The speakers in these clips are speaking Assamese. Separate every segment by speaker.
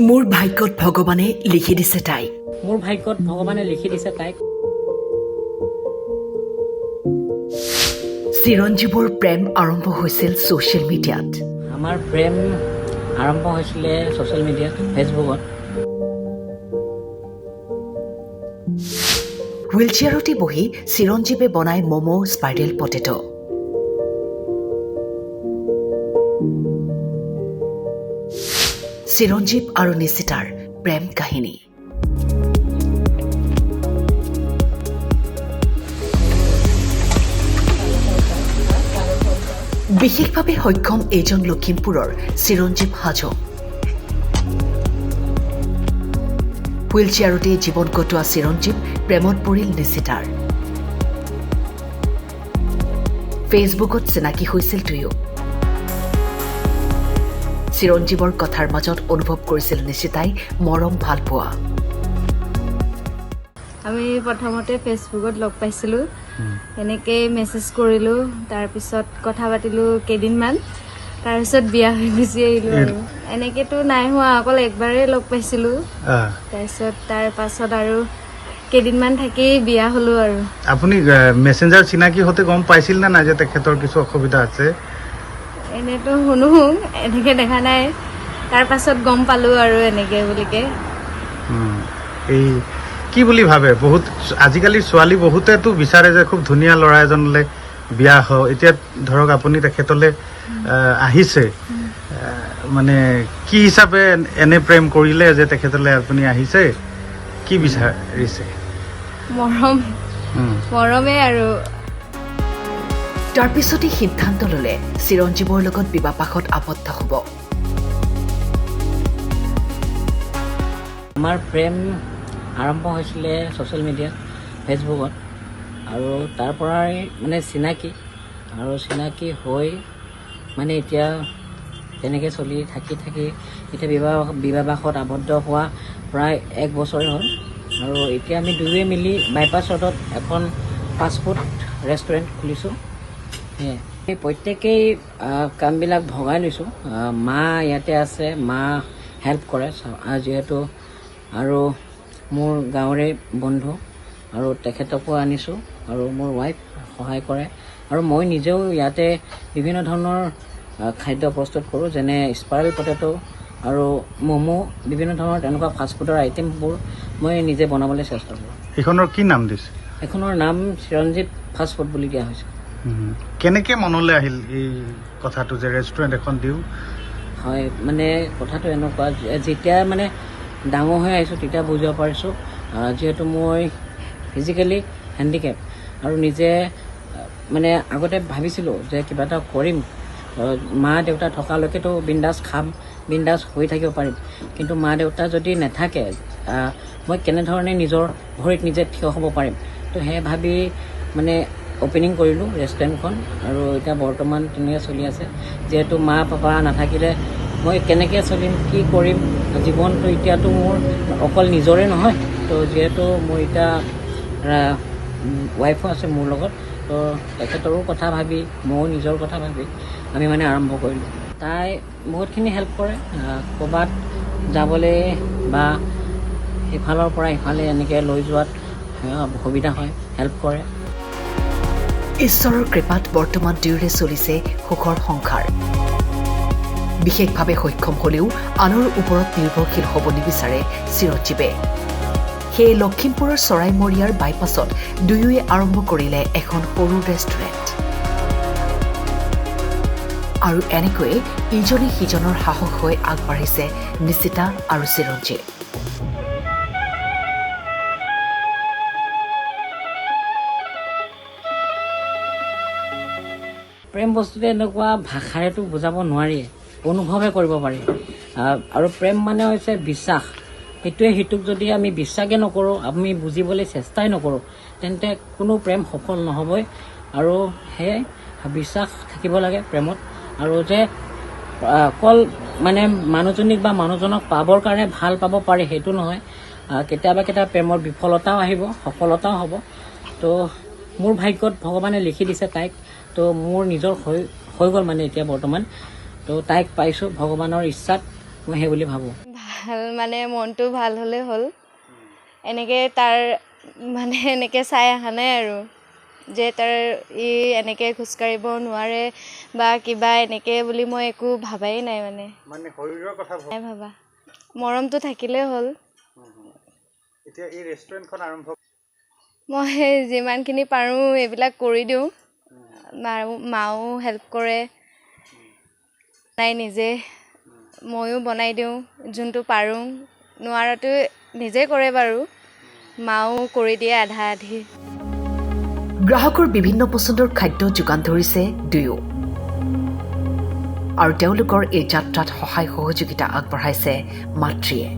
Speaker 1: মোৰ ভাগ্যত ভগৱানে লিখি দিছে তাইক।
Speaker 2: মোৰ ভাগ্যত ভগৱানে লিখি দিছে তাইক।
Speaker 1: চিৰঞ্জীৱৰ প্ৰেম আৰম্ভ হৈছিল ছ'চিয়েল মিডিয়াত।
Speaker 2: আমাৰ প্ৰেম আৰম্ভ হৈছিলে ছ'চিয়েল মিডিয়াত, ফেচবুকত।
Speaker 1: হুইলচেয়াৰতে বহি চিৰঞ্জীৱে বনায় ম'ম' স্পাইৰেল পটেটো। চিৰঞ্জীৱ আৰু নিশিতাৰ প্ৰেম কাহিনী। বিশেষভাৱে সক্ষম এইজন লখিমপুৰৰ চিৰঞ্জীৱ হাজং। হুইলচেয়াৰতে জীৱন কটোৱা চিৰঞ্জীৱ প্ৰেমত পৰিল নিশিতাৰ। ফেচবুকত চিনাকি হৈছিল দুয়ো। চিৰঞ্জীৱৰ কথাৰ মাজত অনুভৱ কৰিছিল নিশিতাই মৰম ভাল পোৱা।
Speaker 3: আমি প্ৰথমতে ফেচবুকত লগ পাইছিলোঁ, এনেকেই মেছেজ কৰিলোঁ, তাৰপিছত কথা পাতিলোঁ কেইদিনমান, তাৰপিছত বিয়া হৈ গুচি আহিলোঁ। আৰু এনেকেতো নাই হোৱা, অকল একবাৰেই লগ পাইছিলোঁ। তাৰপিছত তাৰ পাছত আৰু কেইদিনমান থাকি বিয়া হ'লোঁ। আৰু
Speaker 4: আপুনি মেছেঞ্জাৰ চিনাকি হতে গম পাইছিল না নাই যে তেখেতৰ কিছু অসুবিধা আছে?
Speaker 3: এনেতো শুনো, এনেকে দেখা নাই, তাৰ পাছত গম পালোঁ আৰু এনেকে বুলিকে।
Speaker 4: এই কি বুলি ভাবে? বহুত আজিকালি ছোৱালী বহুতেতো বিচাৰে যে খুব ধুনীয়া ল'ৰা এজনলৈ বিয়া হওঁ। এতিয়া ধৰক আপুনি তেখেতলৈ আহিছে, মানে কি হিচাপে এনে প্ৰেম কৰিলে যে তেখেতলৈ আপুনি আহিছে? কি বিচাৰিছে?
Speaker 3: মৰমে আৰু।
Speaker 1: তাৰপিছতে সিদ্ধান্ত ল'লে চিৰঞ্জীৱৰ লগত বিবাহপাশত আবদ্ধ হ'ব।
Speaker 2: আমাৰ প্ৰেম আৰম্ভ হৈছিলে ছ'চিয়েল মিডিয়াত, ফেচবুকত। আৰু তাৰ পৰাই মানে চিনাকি হৈ মানে এতিয়া তেনেকৈ চলি থাকি এতিয়া বিবাহপাশত আবদ্ধ হোৱা প্ৰায় 1 বছৰে হ'ল। আৰু এতিয়া আমি দুয়োৱে মিলি বাইপাছ ৰোডত এখন ফাষ্টফুড ৰেষ্টুৰেণ্ট খুলিছোঁ। এই প্ৰত্যেকেই কামবিলাক ভগাই লৈছোঁ। মা ইয়াতে আছে, মা হেল্প কৰে যিহেতু, আৰু মোৰ গাঁৱৰে বন্ধু, আৰু তেখেতকো আনিছোঁ, আৰু মোৰ ৱাইফ সহায় কৰে। আৰু মই নিজেও ইয়াতে বিভিন্ন ধৰণৰ খাদ্য প্ৰস্তুত কৰোঁ, যেনে স্পাইৰেল পটেটো আৰু ম'ম', বিভিন্ন ধৰণৰ তেনেকুৱা ফাষ্টফুডৰ আইটেমবোৰ মই নিজে বনাবলৈ চেষ্টা কৰোঁ।
Speaker 4: এইখনৰ কি নাম দিছে?
Speaker 2: এইখনৰ নাম চিৰঞ্জীৱ ফাষ্টফুড বুলি দিয়া হৈছে।
Speaker 4: কেনেকৈ মনলৈ আহিল এই কথাটো যে ৰেষ্টুৰেণ্ট এখন দিওঁ?
Speaker 2: হয়, মানে কথাটো এনেকুৱা, যেতিয়া মানে ডাঙৰ হৈ আহিছোঁ তেতিয়া বুজিব পাৰিছোঁ, যিহেতু মই ফিজিকেলি হেণ্ডিকেপ, আৰু নিজে মানে আগতে ভাবিছিলোঁ যে কিবা এটা কৰিম, মা দেউতা থকালৈকেতো বিন্দাছ খাম, বিন্দাছ হৈ থাকিব পাৰিম। কিন্তু মা দেউতা যদি নাথাকে, মই কেনেধৰণে নিজৰ ভৰিত নিজে থিয় হ'ব পাৰিম? তো সেই ভাবি মানে অ'পেনিং কৰিলোঁ ৰেষ্টুৰেণ্টখন। আৰু এতিয়া বৰ্তমান তেনেকৈ চলি আছে। যিহেতু মা পাপা নাথাকিলে মই কেনেকৈ চলিম, কি কৰিম? জীৱনটো এতিয়াতো মোৰ অকল নিজৰে নহয়, তো যিহেতু মোৰ এতিয়া ৱাইফো আছে মোৰ লগত, তো তেখেতৰো কথা ভাবি, ময়ো নিজৰ কথা ভাবি আমি মানে আৰম্ভ কৰিলোঁ। তাই বহুতখিনি হেল্প কৰে, ক'ৰবাত যাবলৈ বা সিফালৰ পৰা ইফালে এনেকৈ লৈ যোৱাত সুবিধা হয়, হেল্প কৰে।
Speaker 1: ঈশ্বৰৰ কৃপাত বৰ্তমান দুয়োৰে চলিছে সুখৰ সংসাৰ। বিশেষভাৱে সক্ষম হ'লেও আনৰ ওপৰত নিৰ্ভৰশীল হ'ব নিবিচাৰে চিৰঞ্জীৱে। সেয়ে লখিমপুৰৰ চৰাইমৰীয়াৰ বাইপাছত দুয়োৱে আৰম্ভ কৰিলে এখন সৰু ৰেষ্টুৰেণ্ট। আৰু এনেকৈয়ে ইজনে সিজনৰ সাহস হৈ আগবাঢ়িছে নিশিতা আৰু চিৰঞ্জীৱ।
Speaker 2: প্ৰেম বস্তুটো এনেকুৱা ভাষাৰেতো বুজাব নোৱাৰিয়ে, অনুভৱে কৰিব পাৰি। আৰু প্ৰেম মানে হৈছে বিশ্বাস। সেইটোৱে সিটোক যদি আমি বিশ্বাসে নকৰোঁ, আমি বুজিবলৈ চেষ্টাই নকৰোঁ, তেন্তে কোনো প্ৰেম সফল নহ'বই। আৰু সেয়াই বিশ্বাস থাকিব লাগে প্ৰেমত। আৰু যে অকল মানে মানুহজনীক বা মানুহজনক পাবৰ কাৰণে ভাল পাব পাৰি সেইটো নহয়, কেতিয়াবা প্ৰেমৰ বিফলতাও আহিব, সফলতাও হ'ব। তো মোৰ ভাগ্যত ভগৱানে লিখি দিছে তাইক, তো মোৰ নিজৰ হৈ গ'ল মানে এতিয়া বৰ্তমান। তো তাইক পাইছোঁ ভগৱানৰ ইচ্ছাত, মই সেই বুলি ভাবোঁ।
Speaker 3: ভাল মানে মনটো ভাল হ'লে হ'ল এনেকৈ তাৰ মানে এনেকৈ চাই অহা নাই আৰু যে তাৰ ই এনেকৈ খোজকাঢ়িব নোৱাৰে বা কিবা এনেকৈ বুলি মই একো ভাবাই নাই মানে
Speaker 4: শৰীৰৰ কথা
Speaker 3: নাই ভাবা মৰমটো থাকিলেই হ'ল
Speaker 4: এতিয়া এই ৰেষ্টুৰেণ্টখন আৰম্ভ
Speaker 3: মই যিমানখিনি পাৰোঁ এইবিলাক কৰি দিওঁ মাও হেল্প কৰে নাই নিজে ময়ো বনাই দিওঁ যোনটো পাৰোঁ নোৱাৰাটো নিজে কৰে বাৰু মাও কৰি দিয়ে আধা আধি
Speaker 1: গ্ৰাহকৰ বিভিন্ন পচন্দৰ খাদ্য যোগান ধৰিছে দুয়ো আৰু তেওঁলোকৰ এই যাত্ৰাত সহায় সহযোগিতা আগবঢ়াইছে মাতৃয়ে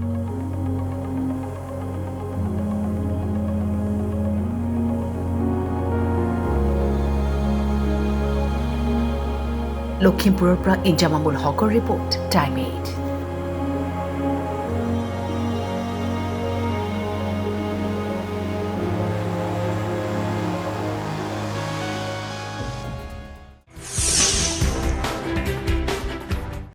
Speaker 1: লখিমপুৰৰ পৰা ইঞ্জামামুল হকৰ ৰিপৰ্ট টাইম 8